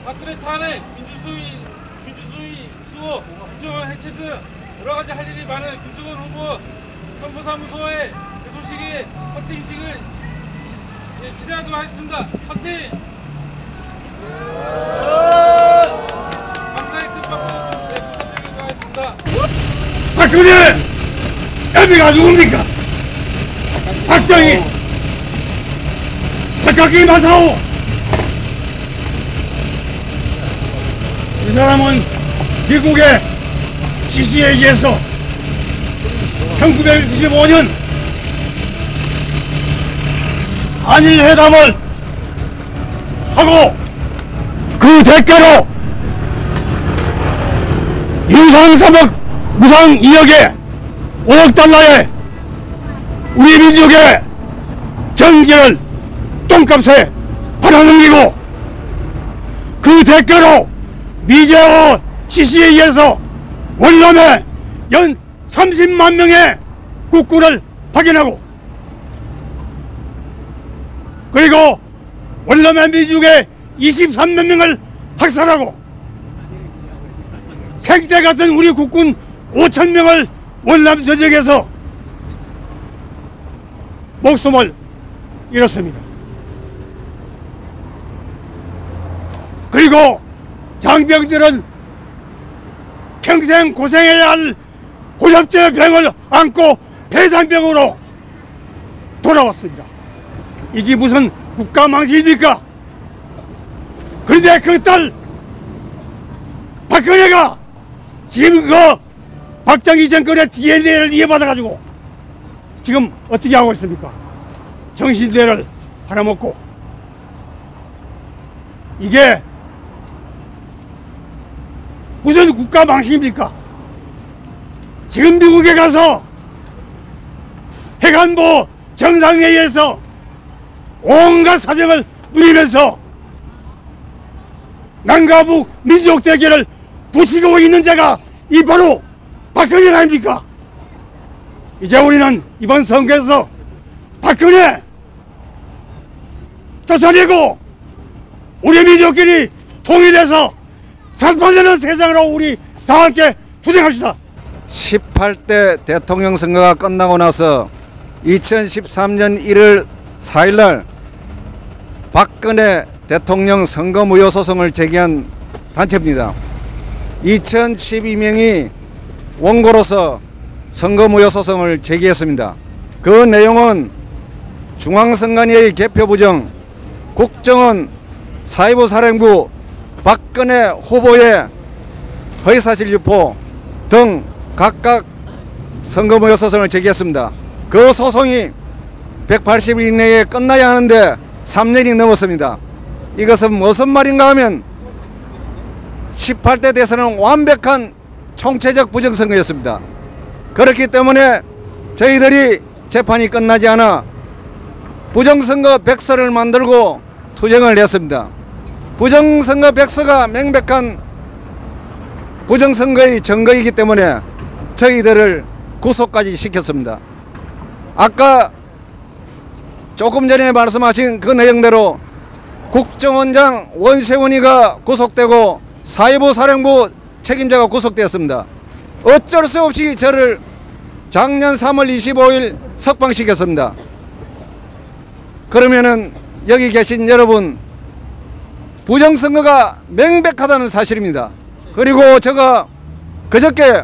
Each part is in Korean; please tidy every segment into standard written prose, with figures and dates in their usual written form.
박근혜 탄핵, 민주주의 수호, 국정원 해체 등 여러가지 할 일이 많은 김수건 후보 선거사무소의 개소식의 커팅식을 진행하도록 하겠습니다. 커팅! 감사의 큰 박수 부탁드리도록 하겠습니다. 박근혜! 애비가 누굽니까? 박정희! 박학기 마사오! 이 사람은 미국의 CCA에서 1995년 한일 회담을 하고 그 대가로 유상 3억 무상 2억에 5억 달러에 우리 민족의 전기를 똥값에 팔아넘기고 그 대가로 미제어 CCA에서 월남에 연 30만 명의 국군을 파견하고 그리고 월남의 민족의 23만 명을 학살하고 생태 같은 우리 국군 5천 명을 월남 전역에서 목숨을 잃었습니다. 그리고 장병들은 평생 고생해야 할 고엽제 병을 안고 폐산병으로 돌아왔습니다. 이게 무슨 국가망신입니까? 그런데 그 딸 박근혜가 지금 그 박정희 정권의 DNA를 이해받아가지고 지금 어떻게 하고 있습니까? 정신대를 팔아먹고 이게 무슨 국가망신입니까? 지금 미국에 가서 해관보 정상회의에서 온갖 사정을 누리면서 남과 북 민족 대결을 부추기고 있는 자가 이 바로 박근혜 아닙니까? 이제 우리는 이번 선거에서 박근혜 쫓아내고 우리 민족끼리 통일해서 살벌되는 세상으로 우리 다 함께 투쟁합시다. 18대 대통령 선거가 끝나고 나서 2013년 1월 4일날 박근혜 대통령 선거무효 소송을 제기한 단체입니다. 2012명이 원고로서 선거무효 소송을 제기했습니다. 그 내용은 중앙선관위의 개표부정, 국정원 사회부 사령부 박근혜 후보의 허위사실 유포 등 각각 선거무효 소송을 제기했습니다. 그 소송이 180일 이내에 끝나야 하는데 3년이 넘었습니다. 이것은 무슨 말인가 하면 18대 대선은 완벽한 총체적 부정선거였습니다. 그렇기 때문에 저희들이 재판이 끝나지 않아 부정선거 백서를 만들고 투쟁을 냈습니다. 부정선거 백서가 명백한 부정선거의 증거이기 때문에 저희들을 구속까지 시켰습니다. 아까 조금 전에 말씀하신 그 내용대로 국정원장 원세훈이가 구속되고 사회부 사령부 책임자가 구속되었습니다. 어쩔 수 없이 저를 작년 3월 25일 석방시켰습니다. 그러면은 여기 계신 여러분 부정선거가 명백하다는 사실입니다. 그리고 제가 그저께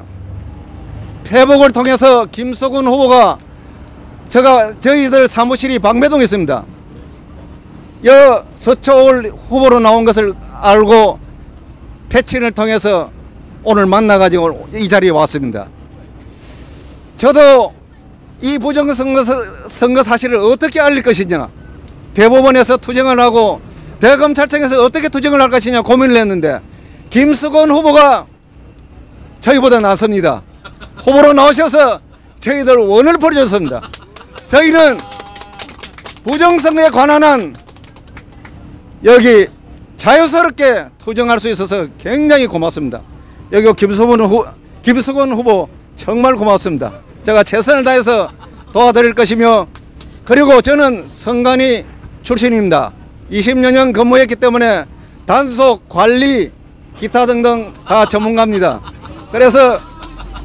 회복을 통해서 김수근 후보가 저희들 사무실이 방배동에 있습니다. 서초올 후보로 나온 것을 알고 패친을 통해서 오늘 만나가지고 이 자리에 왔습니다. 저도 이 부정선거 사실을 어떻게 알릴 것이냐, 대법원에서 투쟁을 하고 대검찰청에서 어떻게 투쟁을 할 것이냐 고민을 했는데 김수건 후보가 저희보다 낫습니다. 후보로 나오셔서 저희들 원을 벌여줬습니다. 저희는 부정선거에 관한 한 여기 자유스럽게 투쟁할 수 있어서 굉장히 고맙습니다. 여기 김수건 후보 정말 고맙습니다. 제가 최선을 다해서 도와드릴 것이며, 그리고 저는 선관위 출신입니다. 20여 년 근무했기 때문에 단속, 관리, 기타 등등 다 전문가입니다. 그래서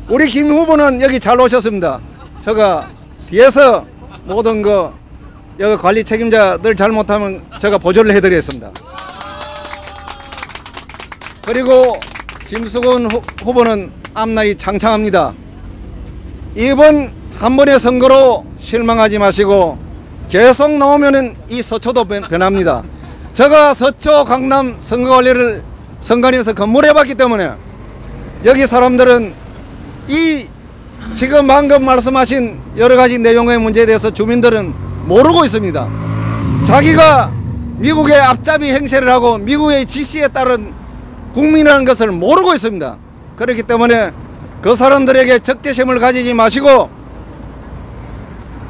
우리 김 후보는 여기 잘 오셨습니다. 제가 뒤에서 모든 여기 관리 책임자들 잘못하면 제가 보조를 해드리겠습니다. 그리고 김수근 후보는 앞날이 창창합니다. 이번 한 번의 선거로 실망하지 마시고 계속 나오면은 이 서초도 변합니다. 제가 서초 강남 선거관리를 선관위에서 근무해봤기 때문에 여기 사람들은 이 지금 방금 말씀하신 여러 가지 내용의 문제에 대해서 주민들은 모르고 있습니다. 자기가 미국의 앞잡이 행세를 하고 미국의 지시에 따른 국민이라는 것을 모르고 있습니다. 그렇기 때문에 그 사람들에게 적대심을 가지지 마시고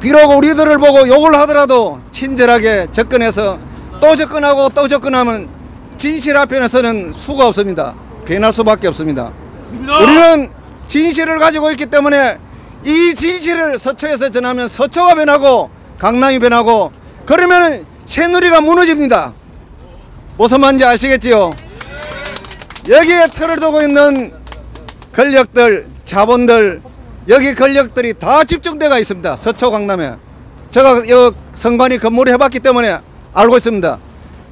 비록 우리들을 보고 욕을 하더라도 친절하게 접근해서 또 접근하고 또 접근하면 진실 앞에서는 수가 없습니다. 변할 수밖에 없습니다. 우리는 진실을 가지고 있기 때문에 이 진실을 서초에서 전하면 서초가 변하고 강남이 변하고 그러면 새누리가 무너집니다. 무슨 말인지 아시겠지요? 여기에 틀을 두고 있는 권력들, 자본들, 여기 권력들이 다 집중되어 있습니다. 서초 강남에. 제가 여기 선관위 근무를 해봤기 때문에 알고 있습니다.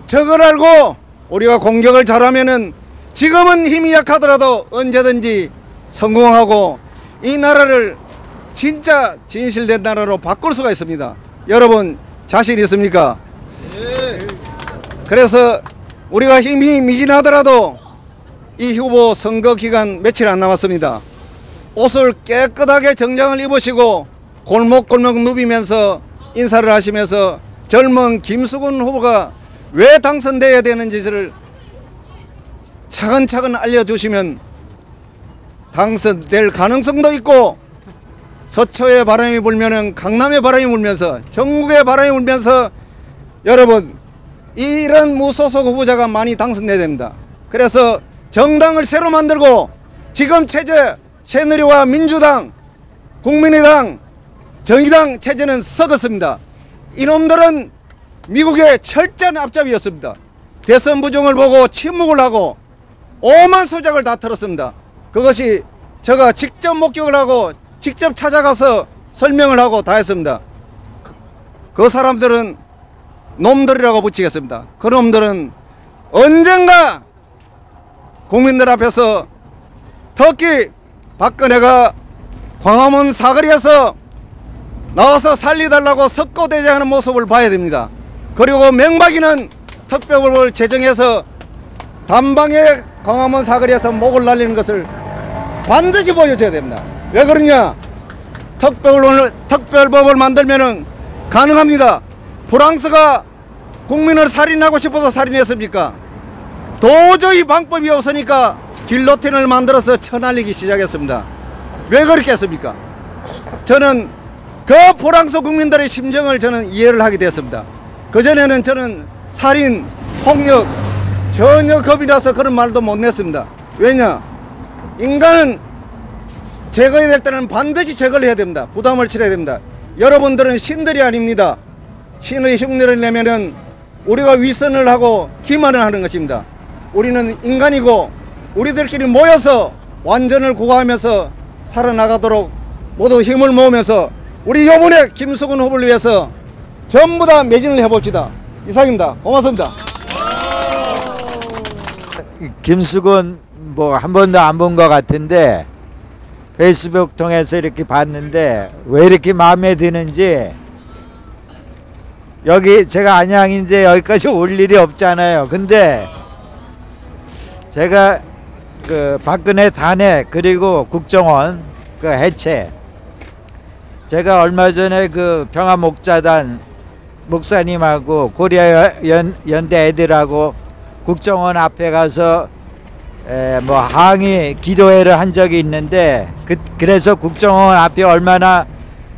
저걸 알고 우리가 공격을 잘하면은 지금은 힘이 약하더라도 언제든지 성공하고 이 나라를 진짜 진실된 나라로 바꿀 수가 있습니다. 여러분 자신 있습니까? 그래서 우리가 힘이 미진하더라도 이 후보 선거 기간 며칠 안 남았습니다. 옷을 깨끗하게 정장을 입으시고 골목골목 누비면서 인사를 하시면서 젊은 김수근 후보가 왜 당선돼야 되는지를 차근차근 알려주시면 당선될 가능성도 있고 서초의 바람이 불면은 강남의 바람이 불면서 전국의 바람이 불면서 여러분 이런 무소속 후보자가 많이 당선돼야 됩니다. 그래서 정당을 새로 만들고 지금 체제 새누리와 민주당, 국민의당, 정의당 체제는 썩었습니다. 이놈들은 미국의 철저한 앞잡이였습니다. 대선 부정을 보고 침묵을 하고 오만 수작을 다 털었습니다. 그것이 제가 직접 목격을 하고 직접 찾아가서 설명을 하고 다 했습니다. 그 사람들은 놈들이라고 붙이겠습니다. 그 놈들은 언젠가 국민들 앞에서 특히 박근혜가 광화문 사거리에서 나와서 살리달라고 석고대죄하는 모습을 봐야 됩니다. 그리고 명박이는 특별법을 제정해서 단방에 광화문 사거리에서 목을 날리는 것을 반드시 보여줘야 됩니다. 왜 그러냐? 특별법을 만들면은 가능합니다. 프랑스가 국민을 살인하고 싶어서 살인했습니까? 도저히 방법이 없으니까 길로틴을 만들어서 쳐날리기 시작했습니다. 왜 그렇게 했습니까? 저는 그 프랑스 국민들의 심정을 저는 이해를 하게 되었습니다. 그전에는 저는 살인, 폭력 전혀 겁이 나서 그런 말도 못 냈습니다. 왜냐? 인간은 제거해야 될 때는 반드시 제거를 해야 됩니다. 부담을 치러야 됩니다. 여러분들은 신들이 아닙니다. 신의 흉내를 내면은 우리가 위선을 하고 기만을 하는 것입니다. 우리는 인간이고 우리들끼리 모여서 완전을 구가하면서 살아나가도록 모두 힘을 모으면서 우리 요번에 김수근 후보를 위해서 전부 다 매진을 해봅시다. 이상입니다. 고맙습니다. 김수근 뭐 한 번도 안 본 것 같은데 페이스북 통해서 이렇게 봤는데 왜 이렇게 마음에 드는지, 여기 제가 안양인데 여기까지 올 일이 없잖아요. 근데 제가 그 박근혜 탄핵 그리고 국정원 그 해체, 제가 얼마 전에 그 평화목자단 목사님하고 고려 연대 애들하고 국정원 앞에 가서 뭐 항의 기도회를 한 적이 있는데 그래서 국정원 앞에 얼마나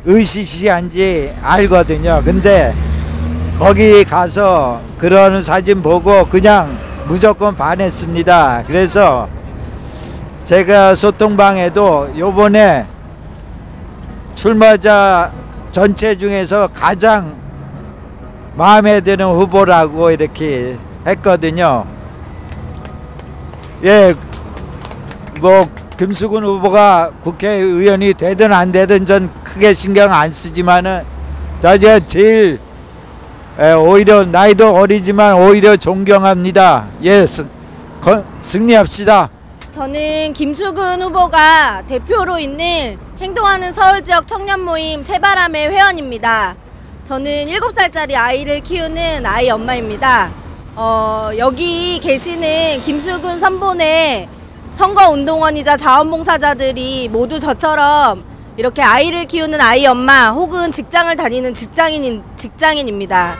으시시한지 알거든요. 근데 거기 가서 그런 사진 보고 그냥 무조건 반했습니다. 그래서 제가 소통방에도 요번에 출마자 전체 중에서 가장 마음에 드는 후보라고 이렇게 했거든요. 예, 뭐 김수근 후보가 국회의원이 되든 안 되든 전 크게 신경 안 쓰지만은 제가 제일 오히려 나이도 어리지만 오히려 존경합니다. 예, 승리합시다. 저는 김수근 후보가 대표로 있는 행동하는 서울지역 청년모임 새바람의 회원입니다. 저는 7살짜리 아이를 키우는 아이 엄마입니다. 여기 계시는 김수근 선본의 선거운동원이자 자원봉사자들이 모두 저처럼 이렇게 아이를 키우는 아이 엄마 혹은 직장을 다니는 직장인입니다.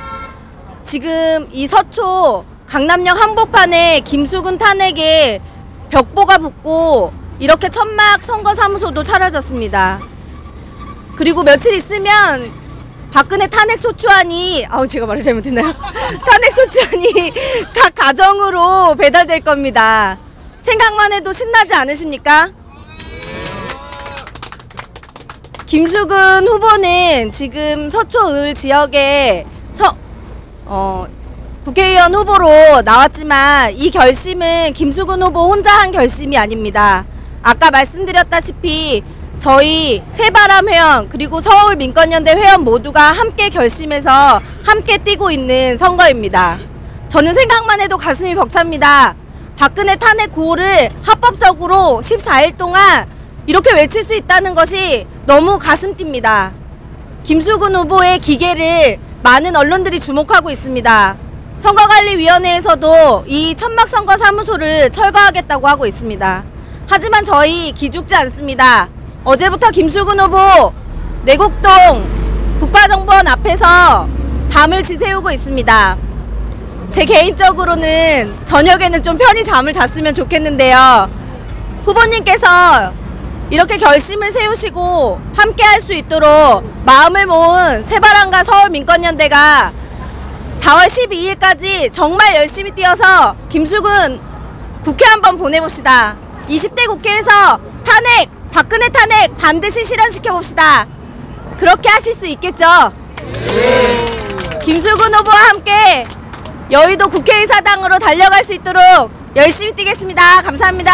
지금 이 서초 강남역 한복판에 김수근 탄핵에 벽보가 붙고 이렇게 천막 선거사무소도 차려졌습니다. 그리고 며칠 있으면 박근혜 탄핵 소추안이 제가 말을 잘못했나요? 탄핵 소추안이 각 가정으로 배달될 겁니다. 생각만 해도 신나지 않으십니까? 김수근 후보는 지금 서초을 지역에 국회의원 후보로 나왔지만 이 결심은 김수근 후보 혼자 한 결심이 아닙니다. 아까 말씀드렸다시피 저희 새바람 회원 그리고 서울 민권연대 회원 모두가 함께 결심해서 함께 뛰고 있는 선거입니다. 저는 생각만 해도 가슴이 벅찹니다. 박근혜 탄핵 구호를 합법적으로 14일 동안 이렇게 외칠 수 있다는 것이 너무 가슴 뜁니다. 김수근 후보의 기계를 많은 언론들이 주목하고 있습니다. 선거관리위원회에서도 이 천막선거사무소를 철거하겠다고 하고 있습니다. 하지만 저희 기죽지 않습니다. 어제부터 김수근 후보 내곡동 국가정보원 앞에서 밤을 지새우고 있습니다. 제 개인적으로는 저녁에는 좀 편히 잠을 잤으면 좋겠는데요. 후보님께서 이렇게 결심을 세우시고 함께 할 수 있도록 마음을 모은 새바람과 서울민권연대가 4월 12일까지 정말 열심히 뛰어서 김수근 국회 한번 보내봅시다. 20대 국회에서 박근혜 탄핵 반드시 실현시켜봅시다. 그렇게 하실 수 있겠죠? 네. 김수근 후보와 함께 여의도 국회의사당으로 달려갈 수 있도록 열심히 뛰겠습니다. 감사합니다.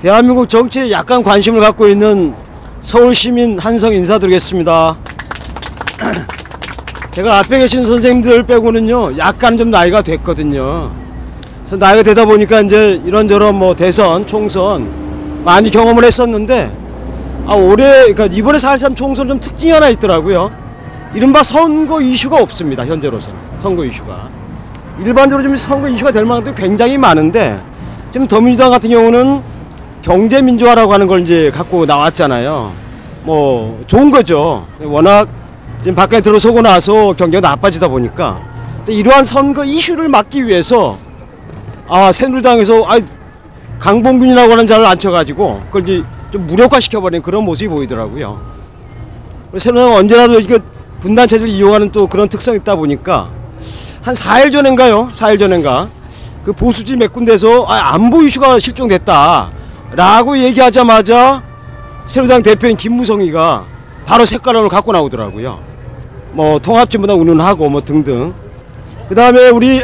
대한민국 정치에 약간 관심을 갖고 있는 서울시민 한성 인사드리겠습니다. 제가 앞에 계신 선생님들 빼고는요 약간 좀 나이가 됐거든요. 그래서 나이가 되다 보니까 이제 이런저런 뭐 대선, 총선 많이 경험을 했었는데 그러니까 이번에 4.13 총선 좀 특징이 하나 있더라고요. 이른바 선거 이슈가 없습니다. 현재로서는 선거 이슈가 일반적으로 좀 선거 이슈가 될 만한 것도 굉장히 많은데 지금 더민주당 같은 경우는 경제민주화라고 하는 걸 이제 갖고 나왔잖아요. 뭐 좋은 거죠. 워낙 지금 밖에 들어서고 나서 경기가 나빠지다 보니까 이러한 선거 이슈를 막기 위해서 새누리당에서 강봉균이라고 하는 자를 앉혀가지고 그걸 이제 좀 무력화시켜버린 그런 모습이 보이더라고요. 새누리당은 언제라도 이거 분단 체제를 이용하는 또 그런 특성이 있다 보니까 한 4일 전인가 그 보수지 몇 군데서 안보 이슈가 실종됐다 라고 얘기하자마자 새누리당 대표인 김무성이가 바로 색깔론을 갖고 나오더라고요. 뭐 통합진보당 운운하고 뭐 등등. 그 다음에 우리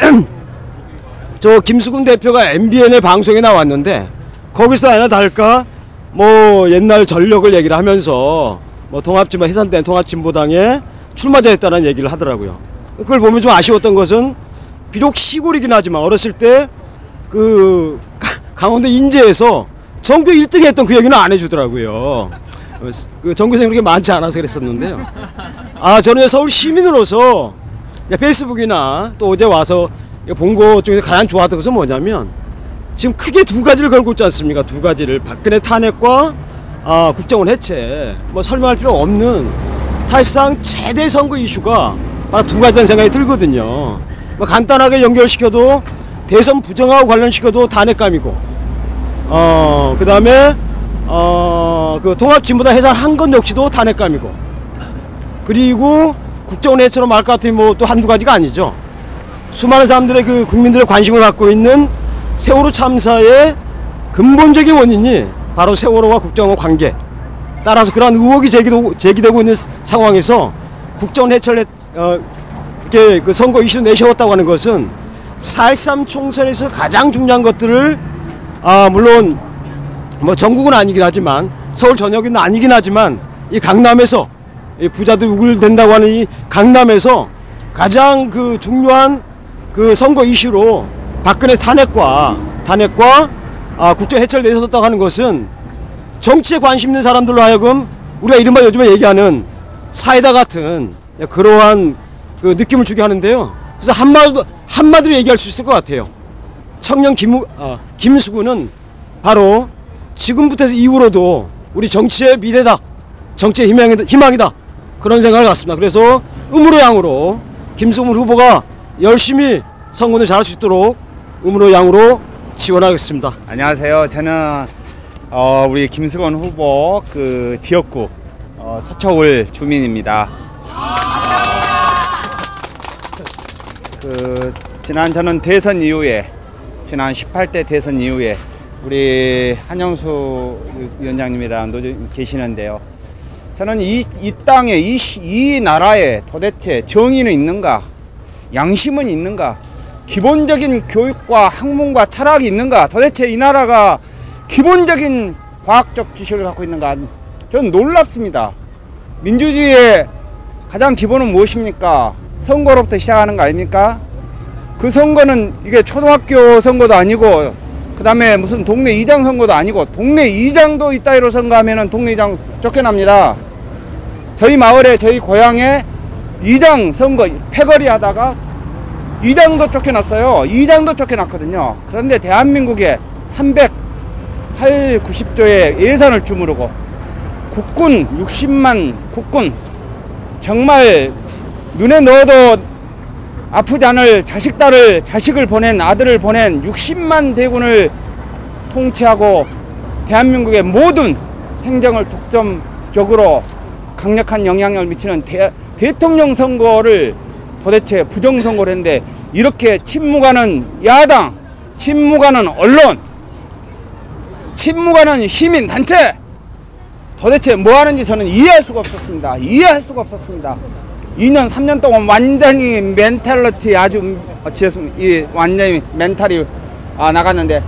저 김수근 대표가 MBN의 방송에 나왔는데 거기서 아니나 다를까 뭐 옛날 전력을 얘기를 하면서 뭐 통합진보 해산된 통합진보당에 출마자였다는 얘기를 하더라고요. 그걸 보면 좀 아쉬웠던 것은 비록 시골이긴 하지만 어렸을 때 그 강원도 인제에서 전교 1등 했던 그 얘기는 안 해주더라고요. 그 전교생이 그렇게 많지 않아서 그랬었는데요. 저는 서울 시민으로서 페이스북이나 또 어제 와서 본 것 중에 가장 좋았던 것은 뭐냐면 지금 크게 두 가지를 걸고 있지 않습니까? 두 가지를 박근혜 탄핵과 국정원 해체 뭐 설명할 필요 없는 사실상 최대 선거 이슈가 바로 두 가지라는 생각이 들거든요. 뭐 간단하게 연결시켜도 대선 부정하고 관련시켜도 탄핵감이고 그 다음에 그 통합진보당 해산한 것 역시도 탄핵감이고 그리고 국정원 해체로 말 것 같으면 뭐 또 한두 가지가 아니죠. 수많은 사람들의 그 국민들의 관심을 갖고 있는 세월호 참사의 근본적인 원인이 바로 세월호와 국정원 관계 따라서 그러한 의혹이 제기되고 있는 상황에서 국정원 해체를 이렇게 그 선거 이슈 내세웠다고 하는 것은 4.13 총선에서 가장 중요한 것들을 물론 뭐 전국은 아니긴 하지만 서울 전역은 아니긴 하지만 이 강남에서 이 부자들 우글된다고 하는 이 강남에서 가장 그 중요한 그 선거 이슈로 박근혜 탄핵과 국정 해체를 내세웠다고 하는 것은 정치에 관심 있는 사람들로 하여금 우리가 이른바 요즘에 얘기하는 사이다 같은 그러한 그 느낌을 주게 하는데요. 그래서 한마디로 얘기할 수 있을 것 같아요. 청년 김수근은 바로 지금부터 이후로도 우리 정치의 미래다, 정치의 희망이다, 그런 생각을 갖습니다. 그래서 음으로 양으로 김수근 후보가 열심히 선거를 잘할 수 있도록 음으로 양으로 지원하겠습니다. 안녕하세요. 저는 우리 김수건 후보 그 지역구 서초울 주민입니다. 그 지난 저는 대선 이후에 지난 18대 대선 이후에 우리 한영수 위원장님이랑 계시는데요. 저는 이 땅에 이 나라에 도대체 정의는 있는가, 양심은 있는가, 기본적인 교육과 학문과 철학이 있는가, 도대체 이 나라가 기본적인 과학적 지식을 갖고 있는가, 저는 놀랍습니다. 민주주의의 가장 기본은 무엇입니까? 선거로부터 시작하는 거 아닙니까? 그 선거는 이게 초등학교 선거도 아니고 그 다음에 무슨 동네 이장 선거도 아니고, 동네 이장도 이따위로 선거하면은 동네 이장 쫓겨납니다. 저희 마을에, 저희 고향에 이장 선거 패거리 하다가 이장도 쫓겨났어요. 이장도 쫓겨났거든요. 그런데 대한민국에 390조의 예산을 주무르고 국군 60만 국군, 정말 눈에 넣어도 아프지 않을 자식을 보낸, 아들을 보낸 60만 대군을 통치하고 대한민국의 모든 행정을 독점적으로 강력한 영향력을 미치는 대통령 선거를 도대체 부정선거를 했는데, 이렇게 침묵하는 야당, 침묵하는 언론, 침묵하는 시민단체, 도대체 뭐 하는지 저는 이해할 수가 없었습니다. 2년 3년 동안 완전히 멘탈리티 완전히 멘탈이 나갔는데,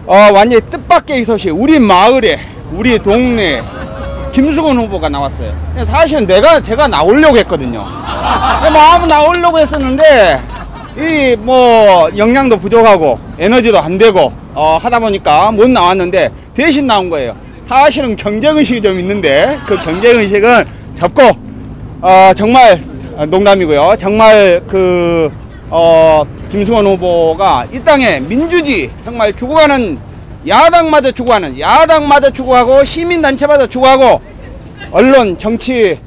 완전히 뜻밖의 이 소식, 우리 마을에, 우리 동네에 김수건 후보가 나왔어요. 사실은 제가 나오려고 했거든요. 마음 나오려고 했었는데 이 뭐 역량도 부족하고 에너지도 안 되고 하다 보니까 못 나왔는데 대신 나온 거예요. 사실은 경쟁의식이 좀 있는데 그 경쟁의식은 접고 정말 농담이고요. 정말 김수건 후보가 이 땅에 민주주의 정말 죽어가는, 야당마저 죽어가고 시민단체마저 죽어가고 언론, 정치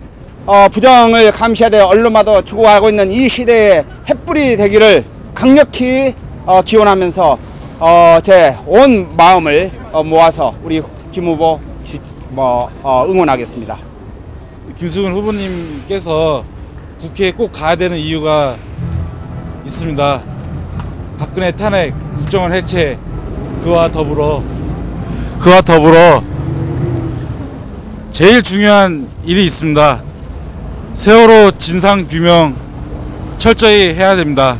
부정을 감시해야 될 언론마저 죽어가고 있는 이 시대에 횃불이 되기를 강력히 기원하면서 제 온 마음을 모아서 우리 김 후보 응원하겠습니다. 김수근 후보님께서 국회에 꼭 가야 되는 이유가 있습니다. 박근혜 탄핵, 국정원 해체, 그와 더불어 제일 중요한 일이 있습니다. 세월호 진상 규명 철저히 해야 됩니다.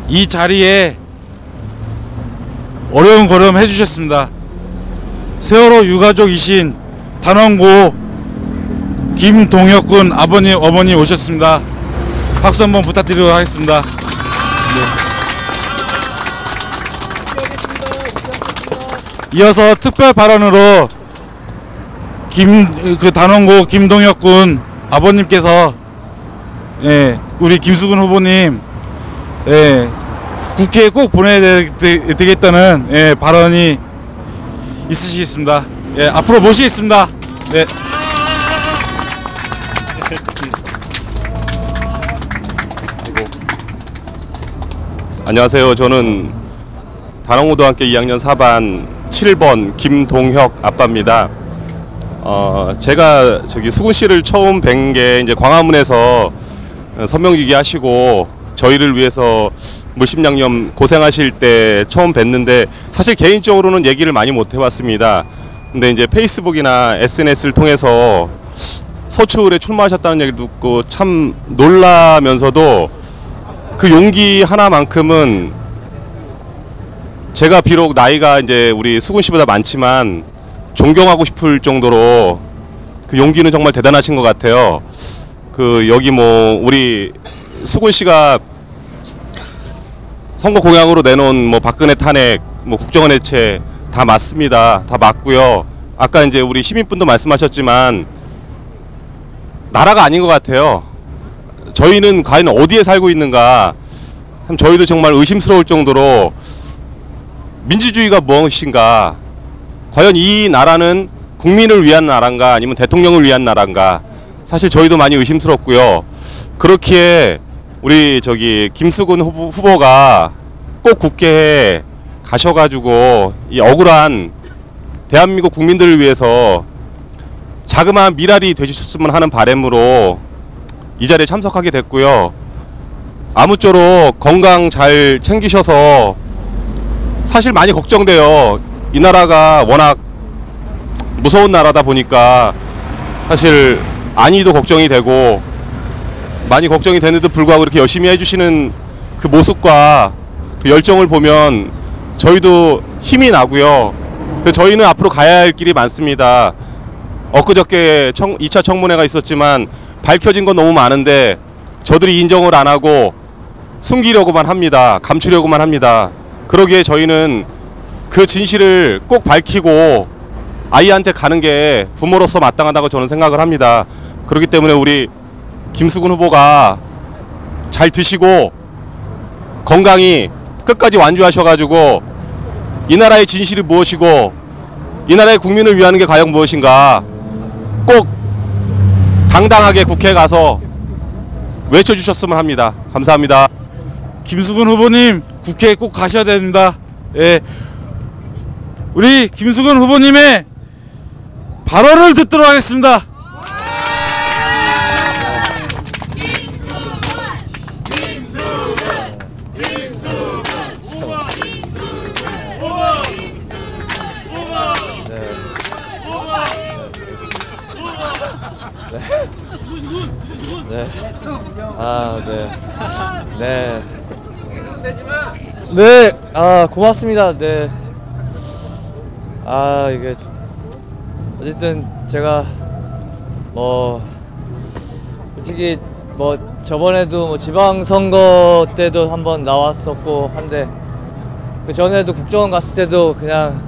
이 자리에 어려운 걸음 해주셨습니다. 세월호 유가족이신 단원고 김동혁 군 아버님, 어머니 오셨습니다. 박수 한번 부탁드리도록 하겠습니다. 이어서 특별 발언으로 단원고 김동혁 군 아버님께서 우리 김수근 후보님 국회에 꼭 보내야 되겠다는 발언이 있으시겠습니다. 앞으로 모시겠습니다. 네. 안녕하세요. 저는 단원고등학교 2학년 4반 7번 김동혁 아빠입니다. 제가 수근 씨를 처음 뵌 게 이제 광화문에서 선명기기 하시고 저희를 위해서 물심양념 고생하실 때 처음 뵀는데, 사실 개인적으로는 얘기를 많이 못 해봤습니다. 근데 이제 페이스북이나 SNS를 통해서 서초울에 출마하셨다는 얘기를 듣고 참 놀라면서도 그 용기 하나만큼은 제가 비록 나이가 이제 우리 수근 씨보다 많지만 존경하고 싶을 정도로 그 용기는 정말 대단하신 것 같아요. 그 여기 뭐 우리 수근 씨가 선거 공약으로 내놓은 뭐 박근혜 탄핵, 뭐 국정원 해체 다 맞습니다. 다 맞고요. 아까 이제 우리 시민분도 말씀하셨지만 나라가 아닌 것 같아요. 저희는 과연 어디에 살고 있는가, 참 저희도 정말 의심스러울 정도로 민주주의가 무엇인가, 과연 이 나라는 국민을 위한 나라인가 아니면 대통령을 위한 나라인가, 사실 저희도 많이 의심스럽고요. 그렇기에 우리 저기 김수근 후보가 꼭 국회에 가셔가지고 이 억울한 대한민국 국민들을 위해서 자그마한 미랄이 되주셨으면 하는 바람으로 이 자리에 참석하게 됐고요. 아무쪼록 건강 잘 챙기셔서, 사실 많이 걱정돼요. 이 나라가 워낙 무서운 나라다 보니까 사실 안위도 걱정이 되고 많이 걱정이 되는데도 불구하고 이렇게 열심히 해주시는 그 모습과 그 열정을 보면 저희도 힘이 나고요. 저희는 앞으로 가야 할 길이 많습니다. 엊그저께 2차 청문회가 있었지만 밝혀진 건 너무 많은데 저들이 인정을 안 하고 숨기려고만 합니다. 감추려고만 합니다. 그러기에 저희는 그 진실을 꼭 밝히고 아이한테 가는 게 부모로서 마땅하다고 저는 생각을 합니다. 그렇기 때문에 우리 김수근 후보가 잘 드시고 건강히 끝까지 완주하셔가지고 이 나라의 진실이 무엇이고 이 나라의 국민을 위하는 게 과연 무엇인가 꼭 당당하게 국회에 가서 외쳐주셨으면 합니다. 감사합니다. 김수근 후보님 국회에 꼭 가셔야 됩니다. 예. 우리 김수근 후보님의 발언을 듣도록 하겠습니다. 네. 아, 네. 네. 네. 아, 고맙습니다. 네. 아, 이게 어쨌든 제가 솔직히 저번에도 지방선거 때도 한번 나왔었고 한데 그 전에도 국정원 갔을 때도 그냥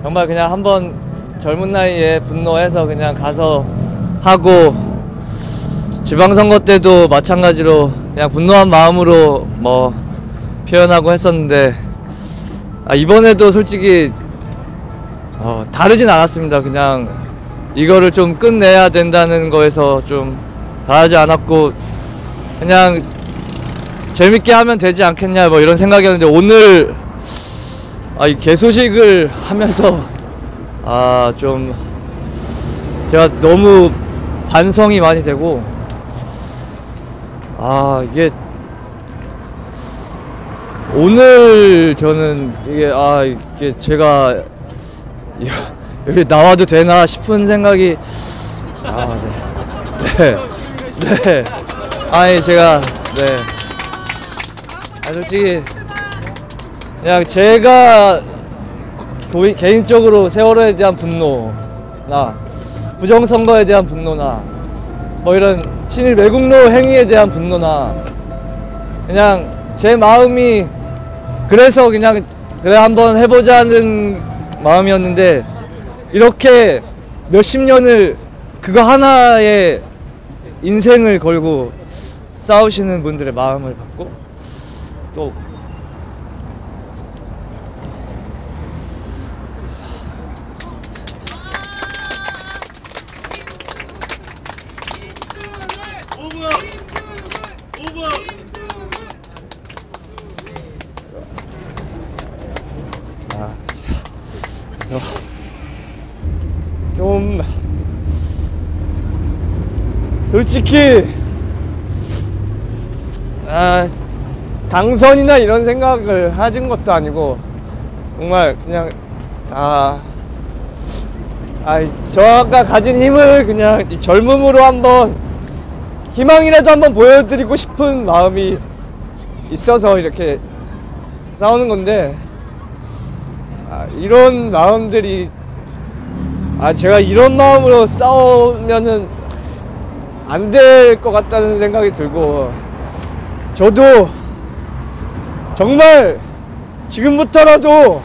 정말 그냥 한번 젊은 나이에 분노해서 그냥 가서 하고, 지방선거 때도 마찬가지로 그냥 분노한 마음으로 표현하고 했었는데, 이번에도 솔직히 다르진 않았습니다. 그냥 이거를 좀 끝내야 된다는 거에서 좀 다르지 않았고, 그냥 재밌게 하면 되지 않겠냐 이런 생각이었는데, 오늘 이 개소식을 하면서 좀 제가 너무 반성이 많이 되고, 이게 오늘 저는 이게 제가 여기 나와도 되나 싶은 생각이 네. 아니 제가 솔직히 그냥 제가 개인적으로 세월호에 대한 분노나 부정선거에 대한 분노나 이런 친일 매국노 행위에 대한 분노나 그냥 제 마음이 그래서 그냥 그래 한번 해보자는 마음이었는데, 이렇게 몇십 년을 그거 하나에 인생을 걸고 싸우시는 분들의 마음을 받고, 또 좀 솔직히 당선이나 이런 생각을 하진 것도 아니고 정말 그냥 저가 가진 힘을 그냥 이 젊음으로 한번 희망이라도 한번 보여드리고 싶은 마음이 있어서 이렇게 싸우는 건데, 이런 마음들이, 제가 이런 마음으로 싸우면은 안 될 것 같다는 생각이 들고, 저도 정말 지금부터라도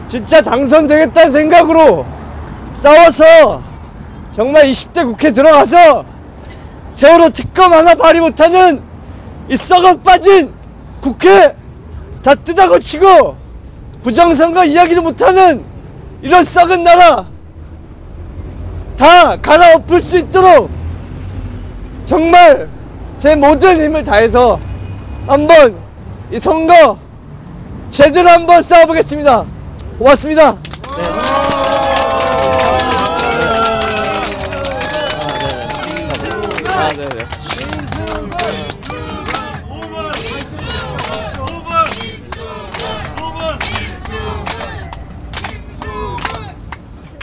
진짜 당선되겠다는 생각으로 싸워서 정말 20대 국회 들어가서 세월호 특검 하나 발의 못하는 이 썩어 빠진 국회 다 뜯어고치고 부정선거 이야기도 못하는 이런 썩은 나라 다 갈아엎을 수 있도록 정말 제 모든 힘을 다해서 한번 이 선거 제대로 한번 싸워보겠습니다. 고맙습니다.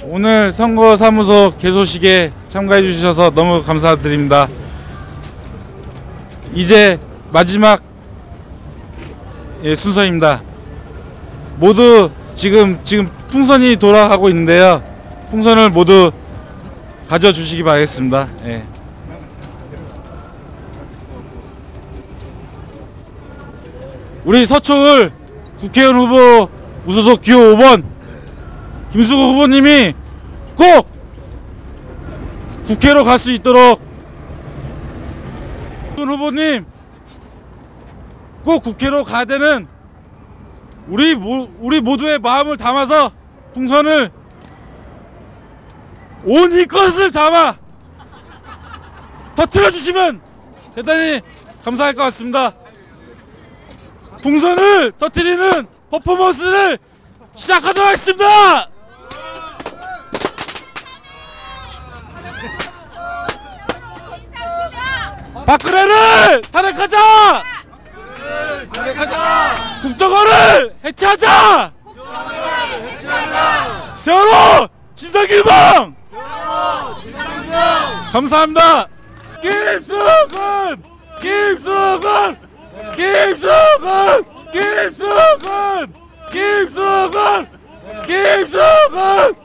오늘 선거사무소 개소식에 참가해 주셔서 너무 감사드립니다. 이제 마지막 순서입니다. 모두 지금 풍선이 돌아가고 있는데요. 풍선을 모두 가져주시기 바라겠습니다. 예. 우리 서초을 국회의원 후보 무소속 기호 5번 김수구 후보님이 꼭 국회로 갈 수 있도록, 후보님 꼭 국회로 가야 되는 우리 모두의 마음을 담아서 풍선을 온 이 것을 담아 터뜨려 주시면 대단히 감사할 것 같습니다. 풍선을 터뜨리는 퍼포먼스를 시작하도록 하겠습니다. 박근혜를 탄핵하자! 국정원을 해체하자! 세월호 진상규명! 감사합니다. 김수근! 김수근! 김수근! 김수근! 김수근! 김수근!